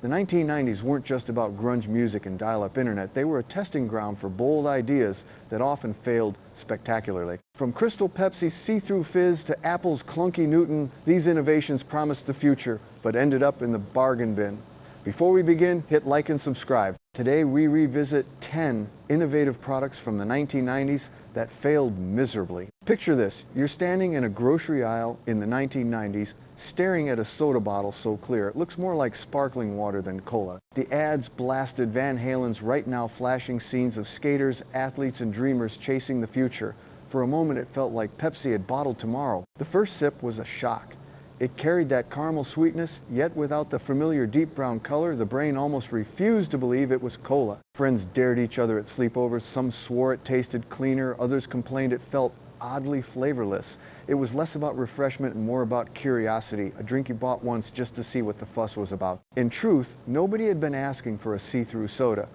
The 1990s weren't just about grunge music and dial-up internet. They were a testing ground for bold ideas that often failed spectacularly. From Crystal Pepsi's see-through fizz to Apple's clunky Newton, these innovations promised the future, but ended up in the bargain bin. Before we begin, hit like and subscribe. Today we revisit 10 innovative products from the 1990s that failed miserably. Picture this, you're standing in a grocery aisle in the 1990s, staring at a soda bottle so clear it looks more like sparkling water than cola. The ads blasted Van Halen's Right Now flashing scenes of skaters, athletes, and dreamers chasing the future. For a moment it felt like Pepsi had bottled tomorrow. The first sip was a shock. It carried that caramel sweetness, yet without the familiar deep brown color, the brain almost refused to believe it was cola. Friends dared each other at sleepovers. Some swore it tasted cleaner, others complained it felt oddly flavorless. It was less about refreshment and more about curiosity, a drink you bought once just to see what the fuss was about. In truth, nobody had been asking for a see-through soda.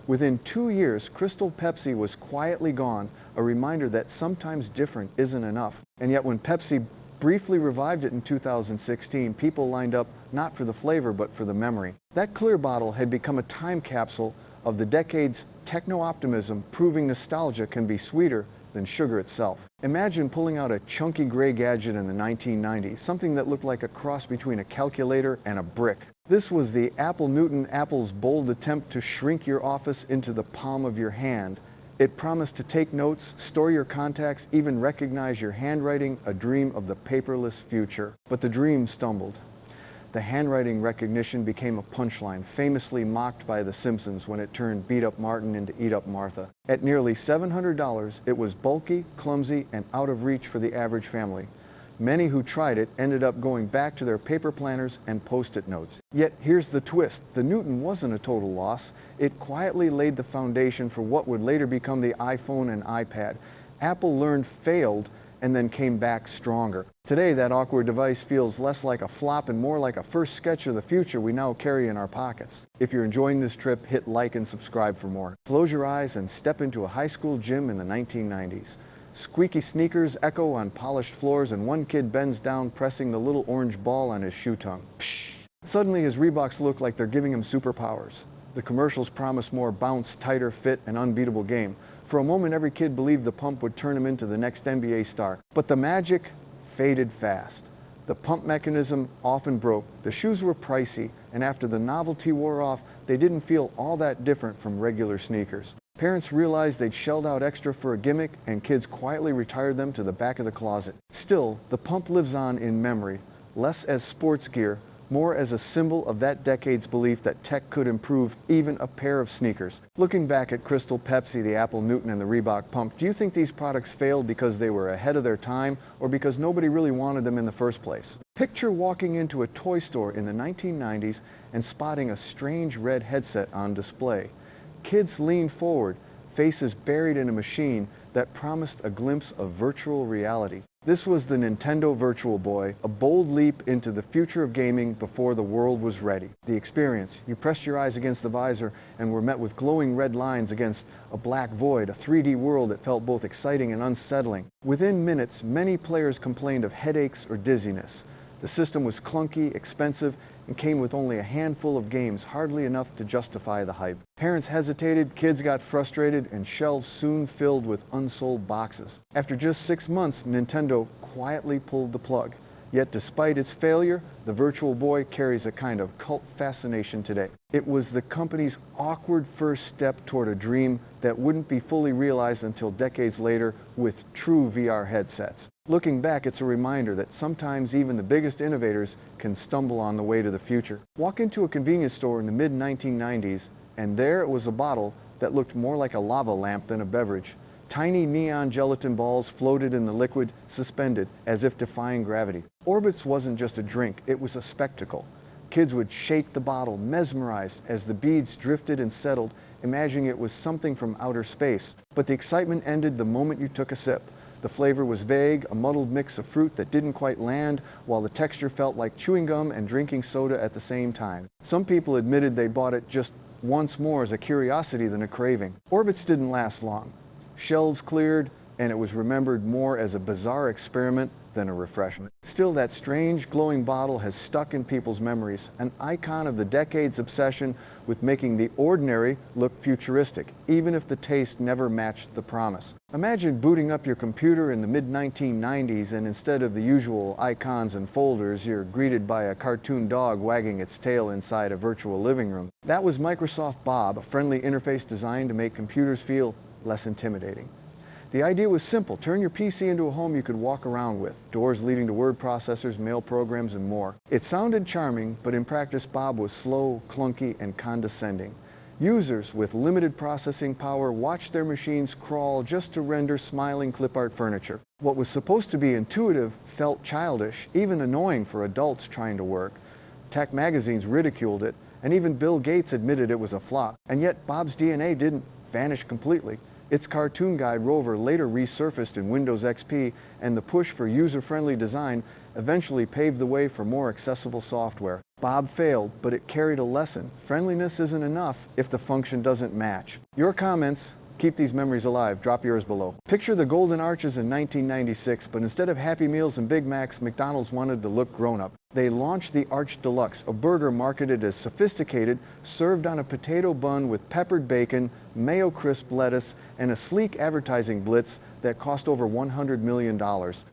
Within 2 years, Crystal Pepsi was quietly gone, a reminder that sometimes different isn't enough. And yet when Pepsi briefly revived it in 2016, people lined up not for the flavor but for the memory. That clear bottle had become a time capsule of the decade's techno-optimism, proving nostalgia can be sweeter than sugar itself. Imagine pulling out a chunky gray gadget in the 1990s, something that looked like a cross between a calculator and a brick. This was the Apple Newton, Apple's bold attempt to shrink your office into the palm of your hand. It promised to take notes, store your contacts, even recognize your handwriting, a dream of the paperless future. But the dream stumbled. The handwriting recognition became a punchline, famously mocked by The Simpsons when it turned Beat Up Martin into Eat Up Martha. At nearly $700, it was bulky, clumsy, and out of reach for the average family. Many who tried it ended up going back to their paper planners and Post-it notes. Yet here's the twist. The Newton wasn't a total loss. It quietly laid the foundation for what would later become the iPhone and iPad. Apple learned, failed, and then came back stronger. Today, that awkward device feels less like a flop and more like a first sketch of the future we now carry in our pockets. If you're enjoying this trip, hit like and subscribe for more. Close your eyes and step into a high school gym in the 1990s. Squeaky sneakers echo on polished floors and one kid bends down pressing the little orange ball on his shoe tongue. Psh! Suddenly his Reeboks look like they're giving him superpowers. The commercials promise more bounce, tighter fit, and unbeatable game. For a moment every kid believed the pump would turn him into the next NBA star. But the magic faded fast. The pump mechanism often broke, the shoes were pricey, and after the novelty wore off, they didn't feel all that different from regular sneakers. Parents realized they'd shelled out extra for a gimmick, and kids quietly retired them to the back of the closet. Still, the pump lives on in memory, less as sports gear, more as a symbol of that decade's belief that tech could improve even a pair of sneakers. Looking back at Crystal Pepsi, the Apple Newton, and the Reebok Pump, do you think these products failed because they were ahead of their time or because nobody really wanted them in the first place? Picture walking into a toy store in the 1990s and spotting a strange red headset on display. Kids leaned forward, faces buried in a machine that promised a glimpse of virtual reality. This was the Nintendo Virtual Boy, a bold leap into the future of gaming before the world was ready. The experience, you pressed your eyes against the visor and were met with glowing red lines against a black void, a 3D world that felt both exciting and unsettling. Within minutes, many players complained of headaches or dizziness. The system was clunky, expensive, and came with only a handful of games, hardly enough to justify the hype. Parents hesitated, kids got frustrated, and shelves soon filled with unsold boxes. After just 6 months, Nintendo quietly pulled the plug. Yet despite its failure, the Virtual Boy carries a kind of cult fascination today. It was the company's awkward first step toward a dream that wouldn't be fully realized until decades later with true VR headsets. Looking back, it's a reminder that sometimes even the biggest innovators can stumble on the way to the future. Walk into a convenience store in the mid-1990s, and there it was a bottle that looked more like a lava lamp than a beverage. Tiny neon gelatin balls floated in the liquid, suspended, as if defying gravity. Orbits wasn't just a drink, it was a spectacle. Kids would shake the bottle, mesmerized, as the beads drifted and settled, imagining it was something from outer space. But the excitement ended the moment you took a sip. The flavor was vague, a muddled mix of fruit that didn't quite land, while the texture felt like chewing gum and drinking soda at the same time. Some people admitted they bought it just once more as a curiosity than a craving. Orbits didn't last long. Shelves cleared, and it was remembered more as a bizarre experiment than a refreshment. Still, that strange glowing bottle has stuck in people's memories, an icon of the decade's obsession with making the ordinary look futuristic, even if the taste never matched the promise. Imagine booting up your computer in the mid-1990s and instead of the usual icons and folders, you're greeted by a cartoon dog wagging its tail inside a virtual living room. That was Microsoft Bob, a friendly interface designed to make computers feel less intimidating. The idea was simple: turn your PC into a home you could walk around with, doors leading to word processors, mail programs, and more. It sounded charming, but in practice Bob was slow, clunky, and condescending. Users with limited processing power watched their machines crawl just to render smiling clip art furniture. What was supposed to be intuitive felt childish, even annoying for adults trying to work. Tech magazines ridiculed it, and even Bill Gates admitted it was a flop. And yet Bob's DNA didn't vanish completely. Its cartoon guide rover later resurfaced in Windows XP, and the push for user-friendly design eventually paved the way for more accessible software. Bob failed, but it carried a lesson. Friendliness isn't enough if the function doesn't match. Your comments keep these memories alive. Drop yours below. Picture the Golden Arches in 1996, but instead of Happy Meals and Big Macs, McDonald's wanted to look grown-up. They launched the Arch Deluxe, a burger marketed as sophisticated, served on a potato bun with peppered bacon, mayo crisp lettuce, and a sleek advertising blitz that cost over $100 million.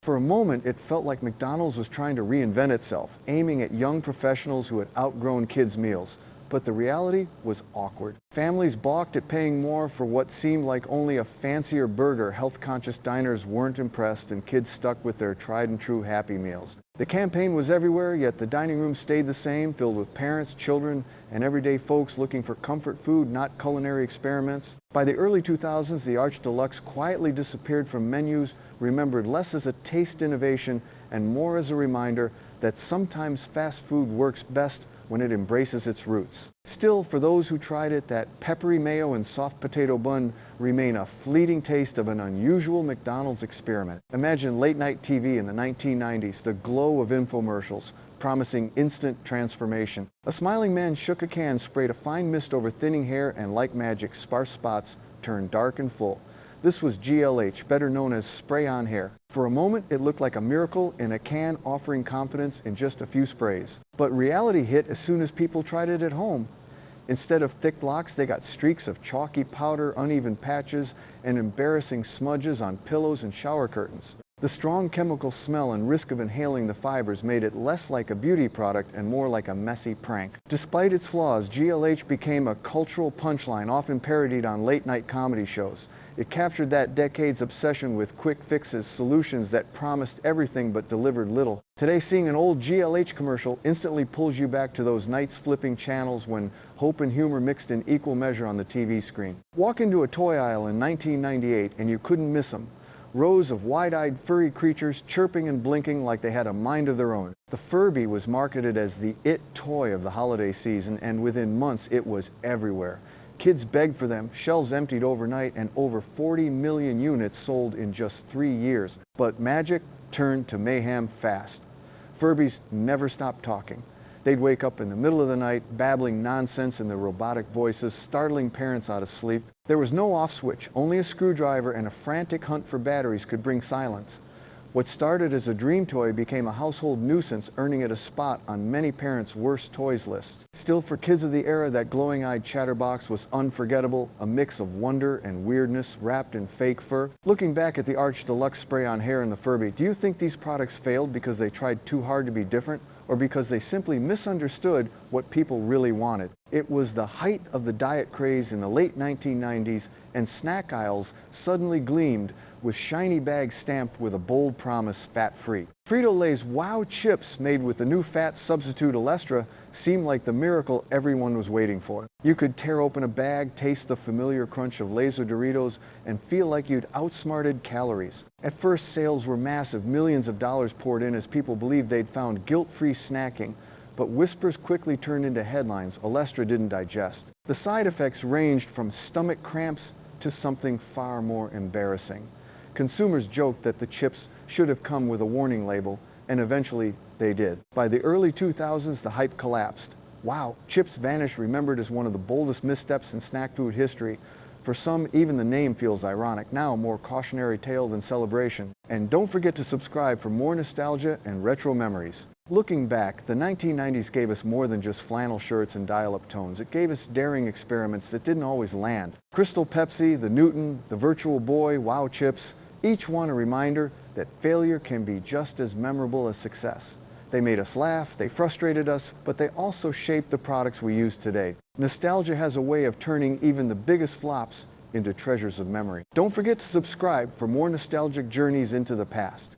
For a moment, it felt like McDonald's was trying to reinvent itself, aiming at young professionals who had outgrown kids' meals. But the reality was awkward. Families balked at paying more for what seemed like only a fancier burger. Health-conscious diners weren't impressed, and kids stuck with their tried-and-true Happy Meals. The campaign was everywhere, yet the dining room stayed the same, filled with parents, children, and everyday folks looking for comfort food, not culinary experiments. By the early 2000s, the Arch Deluxe quietly disappeared from menus, remembered less as a taste innovation and more as a reminder that sometimes fast food works best when it embraces its roots. Still, for those who tried it, that peppery mayo and soft potato bun remain a fleeting taste of an unusual McDonald's experiment. Imagine late-night TV in the 1990s, the glow of infomercials, promising instant transformation. A smiling man shook a can, sprayed a fine mist over thinning hair, and like magic, sparse spots turned dark and full. This was GLH, better known as spray-on hair. For a moment, it looked like a miracle in a can offering confidence in just a few sprays. But reality hit as soon as people tried it at home. Instead of thick blocks, they got streaks of chalky powder, uneven patches, and embarrassing smudges on pillows and shower curtains. The strong chemical smell and risk of inhaling the fibers made it less like a beauty product and more like a messy prank. Despite its flaws, GLH became a cultural punchline, often parodied on late-night comedy shows. It captured that decade's obsession with quick fixes, solutions that promised everything but delivered little. Today, seeing an old GLH commercial instantly pulls you back to those nights flipping channels when hope and humor mixed in equal measure on the TV screen. Walk into a toy aisle in 1998 and you couldn't miss them. Rows of wide-eyed furry creatures chirping and blinking like they had a mind of their own. The Furby was marketed as the it toy of the holiday season, and within months it was everywhere. Kids begged for them, shelves emptied overnight, and over 40 million units sold in just 3 years. But magic turned to mayhem fast. Furbies never stopped talking. They'd wake up in the middle of the night, babbling nonsense in their robotic voices, startling parents out of sleep. There was no off switch, only a screwdriver, and a frantic hunt for batteries could bring silence. What started as a dream toy became a household nuisance, earning it a spot on many parents' worst toys lists. Still, for kids of the era, that glowing-eyed chatterbox was unforgettable, a mix of wonder and weirdness wrapped in fake fur. Looking back at the Arch Deluxe spray-on hair and the Furby, do you think these products failed because they tried too hard to be different, or because they simply misunderstood what people really wanted? It was the height of the diet craze in the late 1990s, and snack aisles suddenly gleamed with shiny bags stamped with a bold promise, fat-free. Frito-Lay's WOW chips, made with the new fat substitute Olestra, seemed like the miracle everyone was waiting for. You could tear open a bag, taste the familiar crunch of Laser Doritos, and feel like you'd outsmarted calories. At first, sales were massive, millions of dollars poured in as people believed they'd found guilt-free snacking. But whispers quickly turned into headlines Olestra didn't digest. The side effects ranged from stomach cramps to something far more embarrassing. Consumers joked that the chips should have come with a warning label, and eventually they did. By the early 2000s, the hype collapsed. WOW chips vanished, remembered as one of the boldest missteps in snack food history. For some, even the name feels ironic, now more cautionary tale than celebration. And don't forget to subscribe for more nostalgia and retro memories. Looking back, the 1990s gave us more than just flannel shirts and dial-up tones. It gave us daring experiments that didn't always land. Crystal Pepsi, the Newton, the Virtual Boy, WOW chips, each one a reminder that failure can be just as memorable as success. They made us laugh, they frustrated us, but they also shaped the products we use today. Nostalgia has a way of turning even the biggest flops into treasures of memory. Don't forget to subscribe for more nostalgic journeys into the past.